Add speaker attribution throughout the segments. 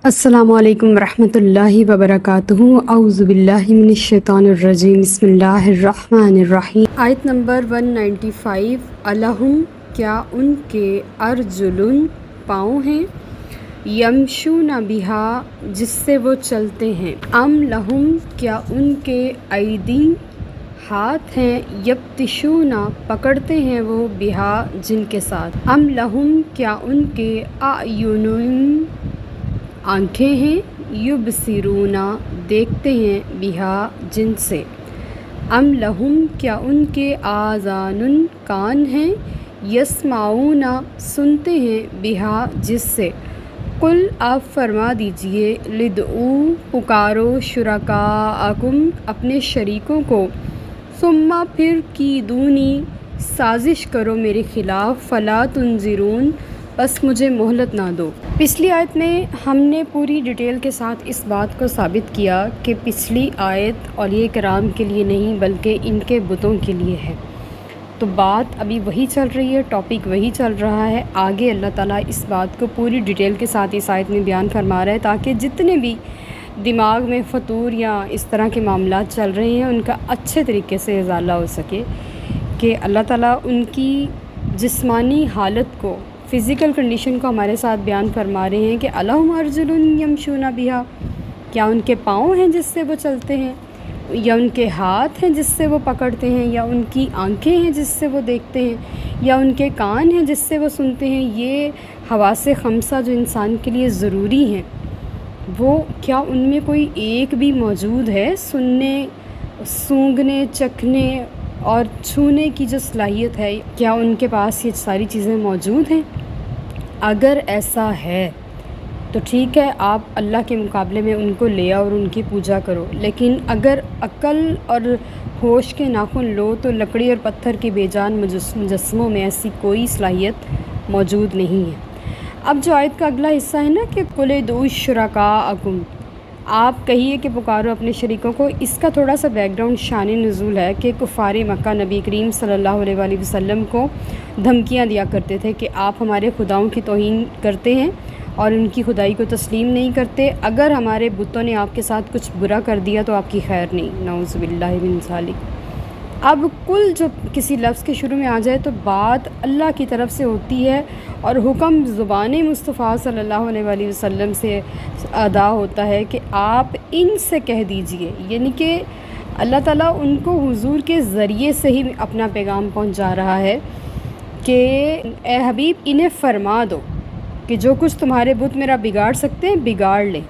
Speaker 1: السلام علیکم ورحمۃ اللہ وبرکاتہ۔ اعوذ باللہ من الشیطان الرجیم، بسم اللہ الرحمن الرحیم۔ آیت نمبر 195۔ الہم، کیا ان کے ارجلن پاؤں ہیں، یمشون بہا جس سے وہ چلتے ہیں، ام لہم کیا ان کے ایدین ہاتھ ہیں، یبطشون پکڑتے ہیں وہ بہا جن کے ساتھ، ام لہم کیا ان کے اعین آنکھیں ہیں، یبصرون دیکھتے ہیں بہا جن سے، ام لہم کیا ان کے آذان کان ہیں، یسمعون سنتے ہیں بہا جس سے، قل آپ فرما دیجئے، لدعو پکارو شرکاءکم اپنے شریکوں کو، ثم پھر کیدونی سازش کرو میرے خلاف، فلا تنظرون بس مجھے مہلت نہ دو۔ پچھلی آیت میں ہم نے پوری ڈیٹیل کے ساتھ اس بات کو ثابت کیا کہ پچھلی آیت اولیاء کرام کے لیے نہیں بلکہ ان کے بتوں کے لیے ہے، تو بات ابھی وہی چل رہی ہے، ٹاپک وہی چل رہا ہے۔ آگے اللہ تعالیٰ اس بات کو پوری ڈیٹیل کے ساتھ اس آیت میں بیان فرما رہا ہے تاکہ جتنے بھی دماغ میں فطور یا اس طرح کے معاملات چل رہے ہیں ان کا اچھے طریقے سے ازالہ ہو سکے، کہ اللہ تعالیٰ ان کی جسمانی حالت کو، فزیکل کنڈیشن کو ہمارے ساتھ بیان فرما رہے ہیں کہ الہم ارجل یمشون بہا، کیا ان کے پاؤں ہیں جس سے وہ چلتے ہیں، یا ان کے ہاتھ ہیں جس سے وہ پکڑتے ہیں، یا ان کی آنکھیں ہیں جس سے وہ دیکھتے ہیں، یا ان کے کان ہیں جس سے وہ سنتے ہیں۔ یہ حواس خمسہ جو انسان کے لیے ضروری ہیں، وہ کیا ان میں کوئی ایک بھی موجود ہے؟ سننے، سونگھنے، چکھنے اور چھونے کی جو صلاحیت ہے، کیا ان کے پاس یہ ساری چیزیں موجود ہیں؟ اگر ایسا ہے تو ٹھیک ہے، آپ اللہ کے مقابلے میں ان کو لے آؤ اور ان کی پوجا کرو، لیکن اگر عقل اور ہوش کے ناخن لو تو لکڑی اور پتھر کے بے جان مجسموں میں ایسی کوئی صلاحیت موجود نہیں ہے۔ اب جو آیت کا اگلا حصہ ہے نا کہ قل ادعوا شرکاءکم، آپ کہیے کہ پکارو اپنے شریکوں کو، اس کا تھوڑا سا بیک گراؤنڈ شان نزول ہے کہ کفار مکہ نبی کریم صلی اللہ علیہ وآلہ وسلم کو دھمکیاں دیا کرتے تھے کہ آپ ہمارے خداؤں کی توہین کرتے ہیں اور ان کی خدائی کو تسلیم نہیں کرتے، اگر ہمارے بتوں نے آپ کے ساتھ کچھ برا کر دیا تو آپ کی خیر نہیں، نعوذ باللہ من ذالک۔ اب کل جو کسی لفظ کے شروع میں آ جائے تو بات اللہ کی طرف سے ہوتی ہے اور حکم زبان مصطفیٰ صلی اللہ علیہ وآلہ وسلم سے ادا ہوتا ہے کہ آپ ان سے کہہ دیجئے، یعنی کہ اللہ تعالیٰ ان کو حضور کے ذریعے سے ہی اپنا پیغام پہنچا رہا ہے کہ اے حبیب انہیں فرما دو کہ جو کچھ تمہارے بت میرا بگاڑ سکتے ہیں بگاڑ لیں،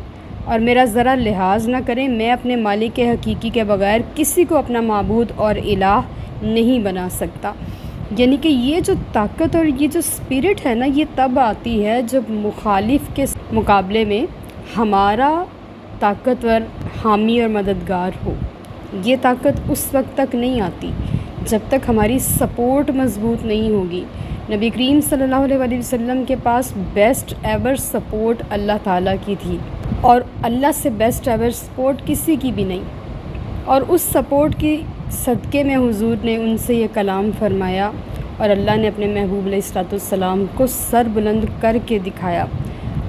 Speaker 1: اور میرا ذرا لحاظ نہ کریں، میں اپنے مالک حقیقی کے بغیر کسی کو اپنا معبود اور الہ نہیں بنا سکتا۔ یعنی کہ یہ جو طاقت اور یہ جو اسپرٹ ہے نا، یہ تب آتی ہے جب مخالف کے مقابلے میں ہمارا طاقتور حامی اور مددگار ہو۔ یہ طاقت اس وقت تک نہیں آتی جب تک ہماری سپورٹ مضبوط نہیں ہوگی۔ نبی کریم صلی اللہ علیہ وآلہ وسلم کے پاس بیسٹ ایور سپورٹ اللہ تعالیٰ کی تھی، اور اللہ سے بیسٹ ایور سپورٹ کسی کی بھی نہیں، اور اس سپورٹ کی صدقے میں حضور نے ان سے یہ کلام فرمایا اور اللہ نے اپنے محبوب علیہ الصلوۃ والسلام کو سر بلند کر کے دکھایا،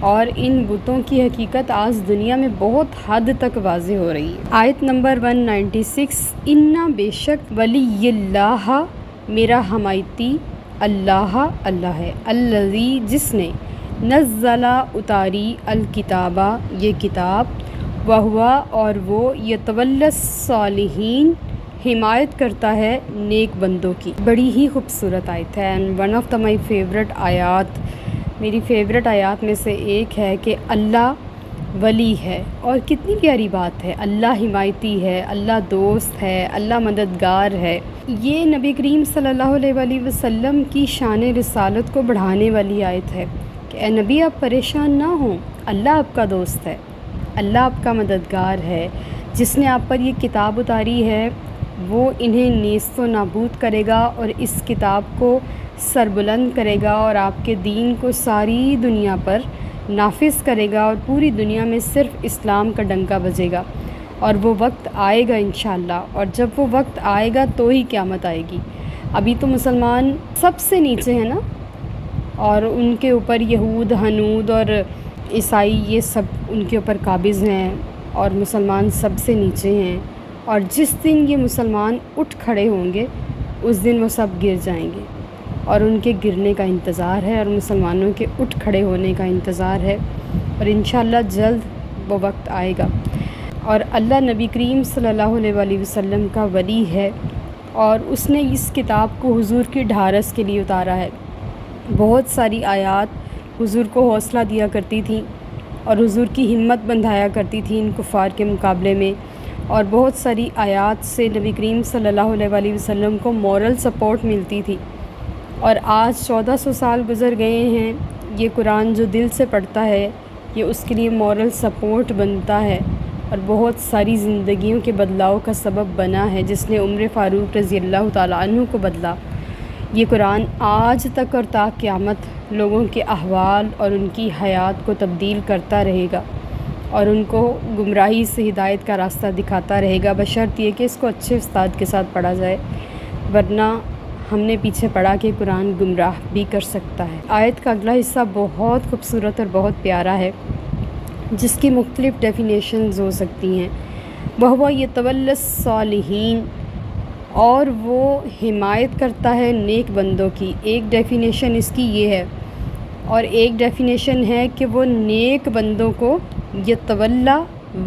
Speaker 1: اور ان بتوں کی حقیقت آج دنیا میں بہت حد تک واضح ہو رہی ہے۔ آیت نمبر 196۔ انا بے شک ولی اللہ میرا حمایتی اللہ اللہ ہے، الذی جس نے نزلہ اتاری الکتابہ یہ کتاب، وہوا اور وہ یتولی الصالحین حمایت کرتا ہے نیک بندوں کی۔ بڑی ہی خوبصورت آیت ہے and one of my favourite آیات، میری فیوریٹ آیات میں سے ایک ہے کہ اللہ ولی ہے، اور کتنی پیاری بات ہے، اللہ حمایتی ہے، اللہ دوست ہے، اللہ مددگار ہے۔ یہ نبی کریم صلی اللہ علیہ وآلہ وسلم کی شان رسالت کو بڑھانے والی آیت ہے کہ اے نبی آپ پریشان نہ ہوں، اللہ آپ کا دوست ہے، اللہ آپ کا مددگار ہے، جس نے آپ پر یہ کتاب اتاری ہے وہ انہیں نیست و نابود کرے گا اور اس کتاب کو سربلند کرے گا اور آپ کے دین کو ساری دنیا پر نافذ کرے گا، اور پوری دنیا میں صرف اسلام کا ڈنکا بجے گا، اور وہ وقت آئے گا انشاءاللہ، اور جب وہ وقت آئے گا تو ہی قیامت آئے گی۔ ابھی تو مسلمان سب سے نیچے ہیں نا، اور ان کے اوپر یہود، ہنود اور عیسائی یہ سب ان کے اوپر قابض ہیں اور مسلمان سب سے نیچے ہیں، اور جس دن یہ مسلمان اٹھ کھڑے ہوں گے اس دن وہ سب گر جائیں گے، اور ان کے گرنے کا انتظار ہے اور مسلمانوں کے اٹھ کھڑے ہونے کا انتظار ہے، اور انشاءاللہ جلد وہ وقت آئے گا۔ اور اللہ نبی کریم صلی اللہ علیہ وآلہ وسلم کا ولی ہے، اور اس نے اس کتاب کو حضور کی ڈھارس کے لیے اتارا ہے۔ بہت ساری آیات حضور کو حوصلہ دیا کرتی تھیں اور حضور کی ہمت بندھایا کرتی تھیں ان کفار کے مقابلے میں، اور بہت ساری آیات سے نبی کریم صلی اللہ علیہ وآلہ وسلم کو مورل سپورٹ ملتی تھی۔ اور آج 1400 سال گزر گئے ہیں، یہ قرآن جو دل سے پڑھتا ہے یہ اس کے لیے مورل سپورٹ بنتا ہے، اور بہت ساری زندگیوں کے بدلاؤ کا سبب بنا ہے، جس نے عمر فاروق رضی اللہ تعالیٰ عنہ کو بدلا۔ یہ قرآن آج تک اور تا قیامت لوگوں کے احوال اور ان کی حیات کو تبدیل کرتا رہے گا، اور ان کو گمراہی سے ہدایت کا راستہ دکھاتا رہے گا، بشرط یہ کہ اس کو اچھے استاد کے ساتھ پڑھا جائے، ورنہ ہم نے پیچھے پڑھا کہ قرآن گمراہ بھی کر سکتا ہے۔ آیت کا اگلا حصہ بہت خوبصورت اور بہت پیارا ہے، جس کی مختلف ڈیفینیشنز ہو سکتی ہیں۔ وَهُوَ يَتَوَلَّى الصَّالِحِينَ، اور وہ حمایت کرتا ہے نیک بندوں کی۔ ایک ڈیفینیشن اس کی یہ ہے، اور ایک ڈیفینیشن ہے کہ وہ نیک بندوں کو یتولا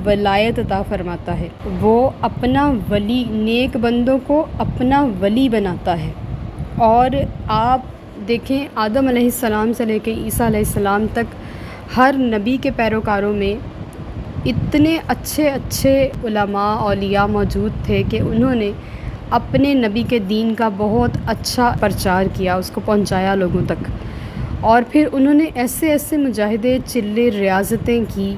Speaker 1: ولایت عطا فرماتا ہے، وہ اپنا ولی، نیک بندوں کو اپنا ولی بناتا ہے۔ اور آپ دیکھیں آدم علیہ السلام سے لے کے عیسیٰ علیہ السلام تک ہر نبی کے پیروکاروں میں اتنے اچھے اچھے علماء اولیاء موجود تھے کہ انہوں نے اپنے نبی کے دین کا بہت اچھا پرچار کیا، اس کو پہنچایا لوگوں تک، اور پھر انہوں نے ایسے ایسے مجاہدے چلے ریاضتیں کی،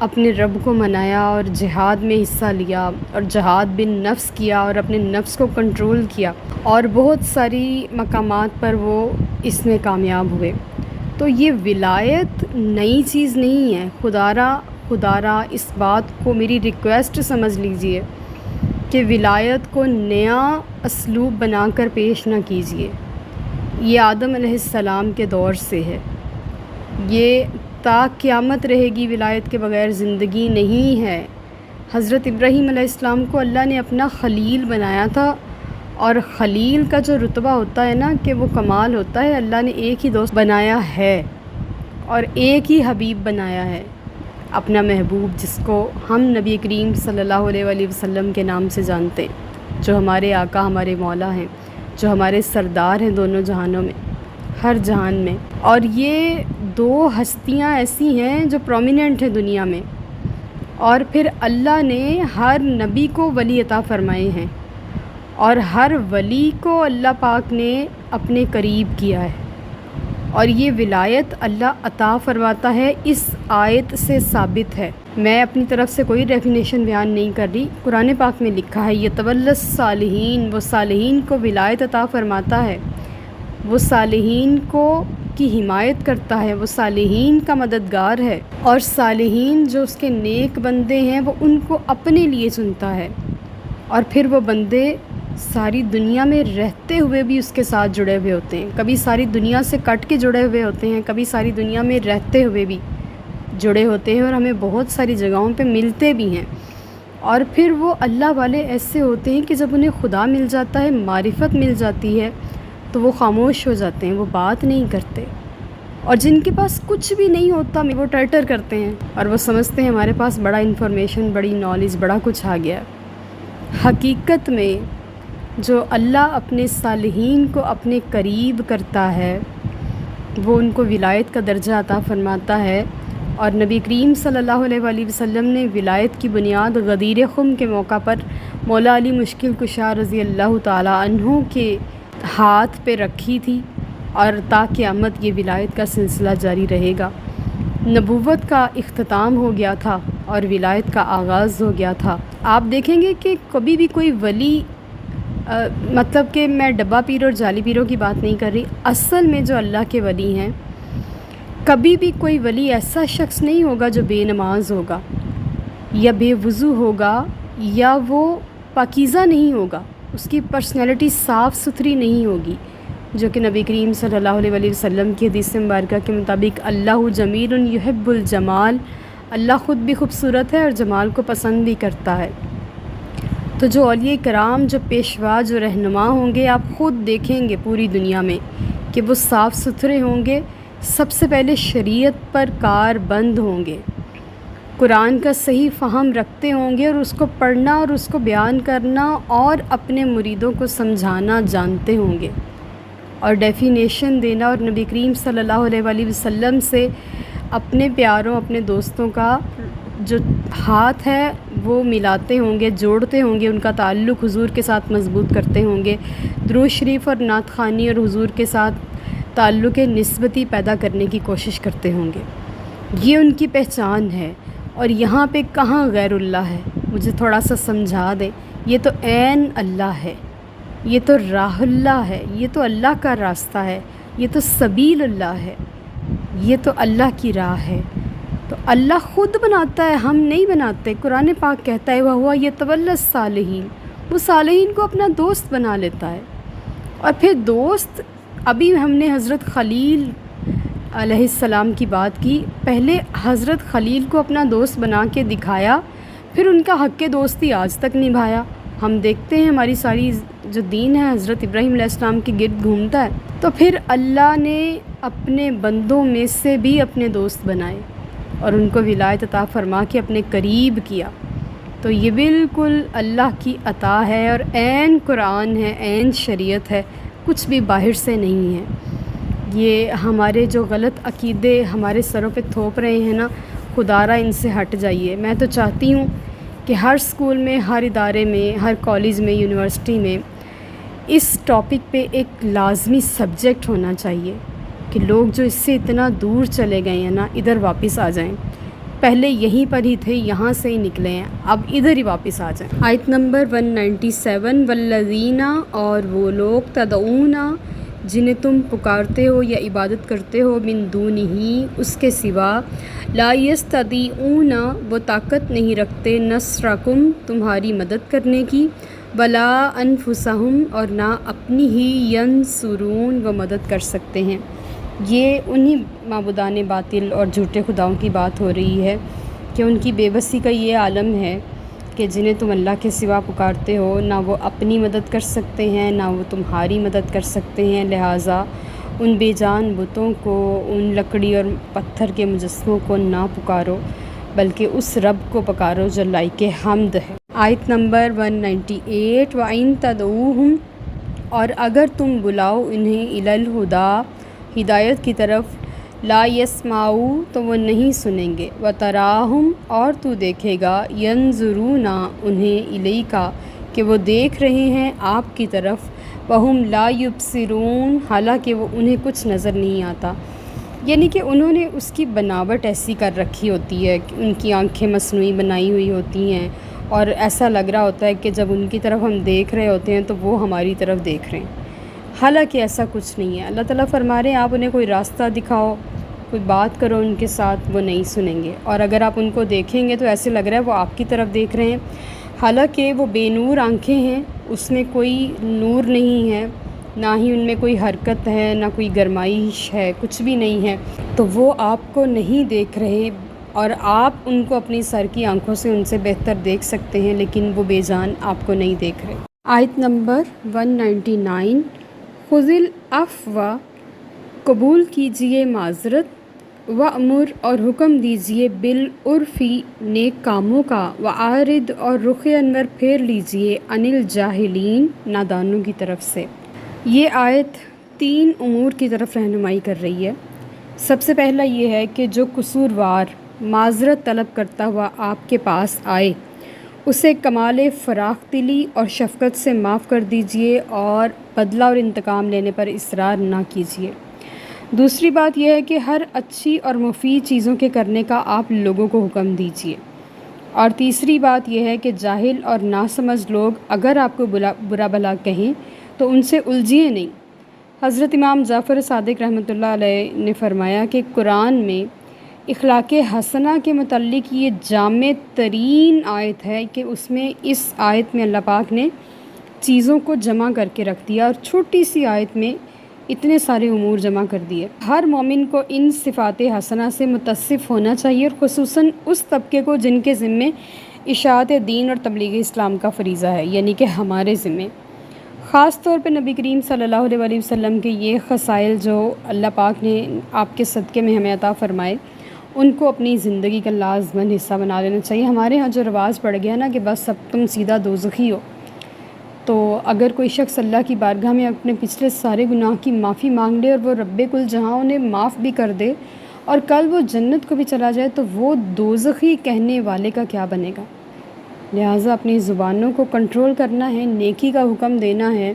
Speaker 1: اپنے رب کو منایا اور جہاد میں حصہ لیا، اور جہاد بن نفس کیا اور اپنے نفس کو کنٹرول کیا، اور بہت ساری مقامات پر وہ اس میں کامیاب ہوئے۔ تو یہ ولایت نئی چیز نہیں ہے، خدارا اس بات کو میری ریکویسٹ سمجھ لیجئے کہ ولایت کو نیا اسلوب بنا کر پیش نہ کیجیے۔ یہ آدم علیہ السلام کے دور سے ہے، یہ تا قیامت رہے گی، ولایت کے بغیر زندگی نہیں ہے۔ حضرت ابراہیم علیہ السلام کو اللہ نے اپنا خلیل بنایا تھا، اور خلیل کا جو رتبہ ہوتا ہے نا کہ وہ کمال ہوتا ہے، اللہ نے ایک ہی دوست بنایا ہے اور ایک ہی حبیب بنایا ہے، اپنا محبوب، جس کو ہم نبی کریم صلی اللہ علیہ وآلہ وسلم کے نام سے جانتے ہیں، جو ہمارے آقا، ہمارے مولا ہیں، جو ہمارے سردار ہیں دونوں جہانوں میں، ہر جہان میں۔ اور یہ دو ہستیاں ایسی ہیں جو پرومیننٹ ہیں دنیا میں، اور پھر اللہ نے ہر نبی کو ولی عطا فرمائے ہیں، اور ہر ولی کو اللہ پاک نے اپنے قریب کیا ہے، اور یہ ولایت اللہ عطا فرماتا ہے، اس آیت سے ثابت ہے۔ میں اپنی طرف سے کوئی ڈیفینیشن بیان نہیں کر رہی، قرآن پاک میں لکھا ہے یتولی الصالحین، وہ صالحین کو ولایت عطا فرماتا ہے، وہ صالحین کو کی حمایت کرتا ہے، وہ صالحین کا مددگار ہے، اور صالحین جو اس کے نیک بندے ہیں وہ ان کو اپنے لیے چنتا ہے، اور پھر وہ بندے ساری دنیا میں رہتے ہوئے بھی اس کے ساتھ جڑے ہوئے ہوتے ہیں، کبھی ساری دنیا سے کٹ کے جڑے ہوئے ہوتے ہیں، کبھی ساری دنیا میں رہتے ہوئے بھی جڑے ہوتے ہیں، اور ہمیں بہت ساری جگہوں پہ ملتے بھی ہیں۔ اور پھر وہ اللہ والے ایسے ہوتے ہیں کہ جب انہیں خدا مل جاتا ہے، معرفت مل جاتی ہے، تو وہ خاموش ہو جاتے ہیں، وہ بات نہیں کرتے، اور جن کے پاس کچھ بھی نہیں ہوتا وہ ٹرٹر کرتے ہیں، اور وہ سمجھتے ہیں ہمارے پاس بڑا انفارمیشن، بڑی نالج، بڑا کچھ آ گیا۔ حقیقت میں جو اللہ اپنے صالحین کو اپنے قریب کرتا ہے وہ ان کو ولایت کا درجہ عطا فرماتا ہے، اور نبی کریم صلی اللہ علیہ وآلہ وسلم نے ولایت کی بنیاد غدیر خم کے موقع پر مولا علی مشکل کشا رضی اللہ تعالیٰ عنہ کے ہاتھ پہ رکھی تھی، اور تا قیامت یہ ولایت کا سلسلہ جاری رہے گا۔ نبوت کا اختتام ہو گیا تھا اور ولایت کا آغاز ہو گیا تھا۔ آپ دیکھیں گے کہ کبھی بھی کوئی ولی، مطلب کہ میں ڈبہ پیر اور جعلی پیروں کی بات نہیں کر رہی، اصل میں جو اللہ کے ولی ہیں، کبھی بھی کوئی ولی ایسا شخص نہیں ہوگا جو بے نماز ہوگا یا بے وضو ہوگا یا وہ پاکیزہ نہیں ہوگا، اس کی پرسنالٹی صاف ستھری نہیں ہوگی، جو کہ نبی کریم صلی اللہ علیہ وسلم کی حدیث مبارکہ کے مطابق اللہ جمیل یحب الجمال، اللہ خود بھی خوبصورت ہے اور جمال کو پسند بھی کرتا ہے۔ تو جو اولیاء کرام، جو پیشوا، جو رہنما ہوں گے، آپ خود دیکھیں گے پوری دنیا میں کہ وہ صاف ستھرے ہوں گے، سب سے پہلے شریعت پر کار بند ہوں گے، قرآن کا صحیح فہم رکھتے ہوں گے اور اس کو پڑھنا اور اس کو بیان کرنا اور اپنے مریدوں کو سمجھانا جانتے ہوں گے، اور ڈیفینیشن دینا اور نبی کریم صلی اللہ علیہ وسلم سے اپنے پیاروں، اپنے دوستوں کا جو ہاتھ ہے وہ ملاتے ہوں گے، جوڑتے ہوں گے، ان کا تعلق حضور کے ساتھ مضبوط کرتے ہوں گے، درود شریف اور نعت خوانی اور حضور کے ساتھ تعلق نسبتی پیدا کرنے کی کوشش کرتے ہوں گے۔ یہ ان کی پہچان ہے۔ اور یہاں پہ کہاں غیر اللہ ہے؟ مجھے تھوڑا سا سمجھا دیں۔ یہ تو عین اللہ ہے، یہ تو راہ اللہ ہے، یہ تو اللہ کا راستہ ہے، یہ تو سبیل اللہ ہے، یہ تو اللہ کی راہ ہے۔ تو اللہ خود بناتا ہے، ہم نہیں بناتے۔ قرآن پاک کہتا ہے وَهُوَ يَتَوَلَّى الصَّالِحِينَ، وہ صالحین کو اپنا دوست بنا لیتا ہے۔ اور پھر دوست، ابھی ہم نے حضرت خلیل علیہ السلام کی بات کی، پہلے حضرت خلیل کو اپنا دوست بنا کے دکھایا، پھر ان کا حق دوستی آج تک نبھایا۔ ہم دیکھتے ہیں ہماری ساری جو دین ہے حضرت ابراہیم علیہ السلام کے گرد گھومتا ہے۔ تو پھر اللہ نے اپنے بندوں میں سے بھی اپنے دوست بنائے اور ان کو ولایت عطا فرما کے اپنے قریب کیا۔ تو یہ بالکل اللہ کی عطا ہے اور عین قرآن ہے، عین شریعت ہے، کچھ بھی باہر سے نہیں ہے۔ یہ ہمارے جو غلط عقیدے ہمارے سروں پہ تھوپ رہے ہیں نا، خدارا ان سے ہٹ جائیے۔ میں تو چاہتی ہوں کہ ہر اسکول میں، ہر ادارے میں، ہر کالج میں، یونیورسٹی میں اس ٹاپک پہ ایک لازمی سبجیکٹ ہونا چاہیے کہ لوگ جو اس سے اتنا دور چلے گئے ہیں نا، ادھر واپس آ جائیں۔ پہلے یہیں پر ہی تھے، یہاں سے ہی نکلے ہیں، اب ادھر ہی واپس آ جائیں۔ آیت نمبر 197، والذین، اور وہ لوگ، تدعون، جنہیں تم پکارتے ہو یا عبادت کرتے ہو، من دونہ، اس کے سوا، لا یستطیعون، وہ طاقت نہیں رکھتے، نصرکم، تمہاری مدد کرنے کی، ولا انفسہم، اور نہ اپنی ہی، ینصرون، وہ مدد کر سکتے ہیں۔ یہ انہی معبودان باطل اور جھوٹے خداؤں کی بات ہو رہی ہے کہ ان کی بے بسی کا یہ عالم ہے کہ جنہیں تم اللہ کے سوا پکارتے ہو، نہ وہ اپنی مدد کر سکتے ہیں، نہ وہ تمہاری مدد کر سکتے ہیں، لہٰذا ان بے جان بتوں کو، ان لکڑی اور پتھر کے مجسموں کو نہ پکارو، بلکہ اس رب کو پکارو جو لائق حمد ہے۔ آیت نمبر 198، وَإِن تَدْعُوهُمْ، اور اگر تم بلاؤ انہیں، الی الہدیٰ، ہدایت کی طرف، لا یسمعوا، تو وہ نہیں سنیں گے، وتراہم، اور تو دیکھے گا، ینظرون، انہیں، الیک، کہ وہ دیکھ رہے ہیں آپ کی طرف، وہم لا یبصرون، حالانکہ وہ انہیں کچھ نظر نہیں آتا۔ یعنی کہ انہوں نے اس کی بناوٹ ایسی کر رکھی ہوتی ہے کہ ان کی آنکھیں مصنوعی بنائی ہوئی ہوتی ہیں، اور ایسا لگ رہا ہوتا ہے کہ جب ان کی طرف ہم دیکھ رہے ہوتے ہیں تو وہ ہماری طرف دیکھ رہے ہیں، حالانکہ ایسا کچھ نہیں ہے۔ اللہ تعالیٰ فرما رہے ہیں آپ انہیں کوئی راستہ دکھاؤ، کوئی بات کرو ان کے ساتھ، وہ نہیں سنیں گے، اور اگر آپ ان کو دیکھیں گے تو ایسے لگ رہا ہے وہ آپ کی طرف دیکھ رہے ہیں، حالانکہ وہ بے نور آنکھیں ہیں، اس میں کوئی نور نہیں ہے، نہ ہی ان میں کوئی حرکت ہے، نہ کوئی گرمائش ہے، کچھ بھی نہیں ہے، تو وہ آپ کو نہیں دیکھ رہے، اور آپ ان کو اپنی سر کی آنکھوں سے ان سے بہتر دیکھ سکتے ہیں، لیکن وہ بے جان آپ کو نہیں دیکھ رہے۔ آیت نمبر 199، خذ العفو، قبول کیجئے معذرت، وأمر، اور حکم دیجئے، بالعرف، نیک کاموں کا، وأعرض، اور رخ انور پھیر لیجئے، عن الجاہلین، نادانوں کی طرف سے۔ یہ آیت 3 امور کی طرف رہنمائی کر رہی ہے۔ سب سے پہلا یہ ہے کہ جو قصوروار معذرت طلب کرتا ہوا آپ کے پاس آئے، اسے کمال فراخ دلی اور شفقت سے معاف کر دیجئے، اور بدلہ اور انتقام لینے پر اصرار نہ کیجئے۔ دوسری بات یہ ہے کہ ہر اچھی اور مفید چیزوں کے کرنے کا آپ لوگوں کو حکم دیجئے۔ اور تیسری بات یہ ہے کہ جاہل اور ناسمجھ لوگ اگر آپ کو برا بھلا کہیں تو ان سے الجھیے نہیں۔ حضرت امام جعفر صادق رحمۃ اللہ علیہ نے فرمایا کہ قرآن میں اخلاق حسنہ کے متعلق یہ جامع ترین آیت ہے کہ اس میں، اس آیت میں اللہ پاک نے چیزوں کو جمع کر کے رکھ دیا، اور چھوٹی سی آیت میں اتنے سارے امور جمع کر دیے۔ ہر مومن کو ان صفات حسنہ سے متصف ہونا چاہیے، اور خصوصاً اس طبقے کو جن کے ذمے اشاعت دین اور تبلیغ اسلام کا فریضہ ہے، یعنی کہ ہمارے ذمے۔ خاص طور پہ نبی کریم صلی اللہ علیہ وسلم کے یہ خصائل جو اللہ پاک نے آپ کے صدقے میں ہمیں عطا فرمائے، ان کو اپنی زندگی کا لازماً حصہ بنا لینا چاہیے۔ ہمارے ہاں جو رواج پڑ گیا نا کہ بس اب تم سیدھا دوزخی ہو، تو اگر کوئی شخص اللہ کی بارگاہ میں اپنے پچھلے سارے گناہ کی معافی مانگ لے اور وہ رب کل جہاں انہیں معاف بھی کر دے اور کل وہ جنت کو بھی چلا جائے، تو وہ دوزخی کہنے والے کا کیا بنے گا؟ لہٰذا اپنی زبانوں کو کنٹرول کرنا ہے، نیکی کا حکم دینا ہے،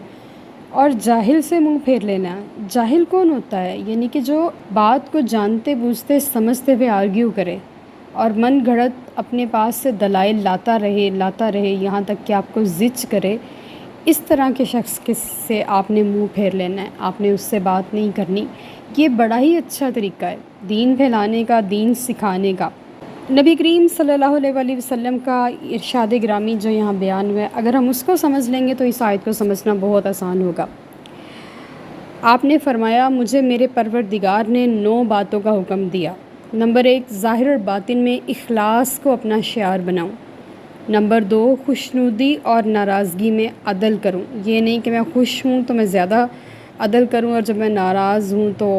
Speaker 1: اور جاہل سے منہ پھیر لینا ہے۔ جاہل کون ہوتا ہے؟ یعنی کہ جو بات کو جانتے بوجھتے سمجھتے ہوئے آرگیو کرے اور من گھڑت اپنے پاس سے دلائل لاتا رہے یہاں تک کہ آپ کو زج کرے، اس طرح کے شخص سے آپ نے منہ پھیر لینا ہے، آپ نے اس سے بات نہیں کرنی۔ یہ بڑا ہی اچھا طریقہ ہے دین پھیلانے کا، دین سکھانے کا۔ نبی کریم صلی اللہ علیہ وسلم کا ارشاد گرامی جو یہاں بیان ہوا ہے، اگر ہم اس کو سمجھ لیں گے تو اس آیت کو سمجھنا بہت آسان ہوگا۔ آپ نے فرمایا، مجھے میرے پروردگار نے 9 باتوں کا حکم دیا۔ نمبر 1، ظاہر اور باطن میں اخلاص کو اپنا شعار بناؤں۔ نمبر 2، خوشنودی اور ناراضگی میں عدل کروں۔ یہ نہیں کہ میں خوش ہوں تو میں زیادہ عدل کروں اور جب میں ناراض ہوں تو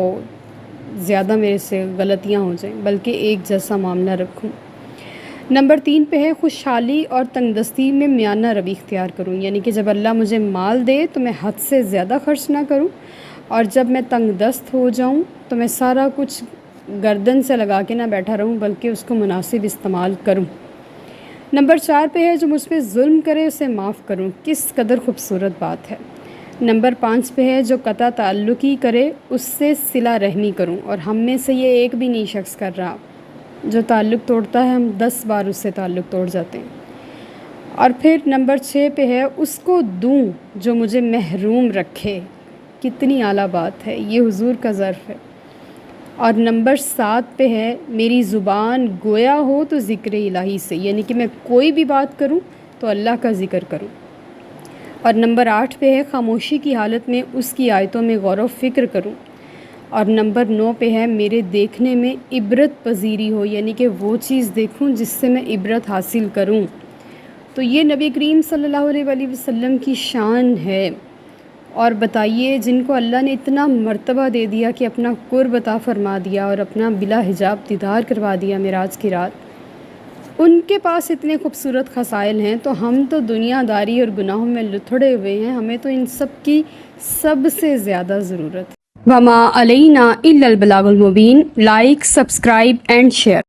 Speaker 1: زیادہ میرے سے غلطیاں ہو جائیں، بلکہ ایک جیسا معاملہ رکھوں۔ نمبر 3 پہ ہے خوشحالی اور تنگ دستی میں میانہ روی اختیار کروں، یعنی کہ جب اللہ مجھے مال دے تو میں حد سے زیادہ خرچ نہ کروں، اور جب میں تنگ دست ہو جاؤں تو میں سارا کچھ گردن سے لگا کے نہ بیٹھا رہوں بلکہ اس کو مناسب استعمال کروں۔ نمبر 4 پہ ہے جو مجھ پہ ظلم کرے اسے معاف کروں۔ کس قدر خوبصورت بات ہے۔ نمبر 5 پہ ہے جو قطع تعلقی کرے اس سے صلہ رحمی کروں، اور ہم میں سے یہ ایک بھی نہیں شخص کر رہا، جو تعلق توڑتا ہے ہم 10 بار اس سے تعلق توڑ جاتے ہیں۔ اور پھر نمبر 6 پہ ہے اس کو دوں جو مجھے محروم رکھے۔ کتنی اعلیٰ بات ہے، یہ حضور کا ظرف ہے۔ اور نمبر 7 پہ ہے میری زبان گویا ہو تو ذکر الہی سے، یعنی کہ میں کوئی بھی بات کروں تو اللہ کا ذکر کروں۔ اور نمبر 8 پہ ہے خاموشی کی حالت میں اس کی آیتوں میں غور و فکر کروں۔ اور نمبر 9 پہ ہے میرے دیکھنے میں عبرت پذیری ہو، یعنی کہ وہ چیز دیکھوں جس سے میں عبرت حاصل کروں۔ تو یہ نبی کریم صلی اللہ علیہ وسلم کی شان ہے۔ اور بتائیے، جن کو اللہ نے اتنا مرتبہ دے دیا کہ اپنا قرب عطا فرما دیا اور اپنا بلا حجاب دیدار کروا دیا معراج کی رات، ان کے پاس اتنے خوبصورت خصائل ہیں، تو ہم تو دنیا داری اور گناہوں میں لتھڑے ہوئے ہیں، ہمیں تو ان سب کی سب سے زیادہ ضرورت ہے۔ وما علینا الا البلاغ المبین۔ Like, subscribe and share.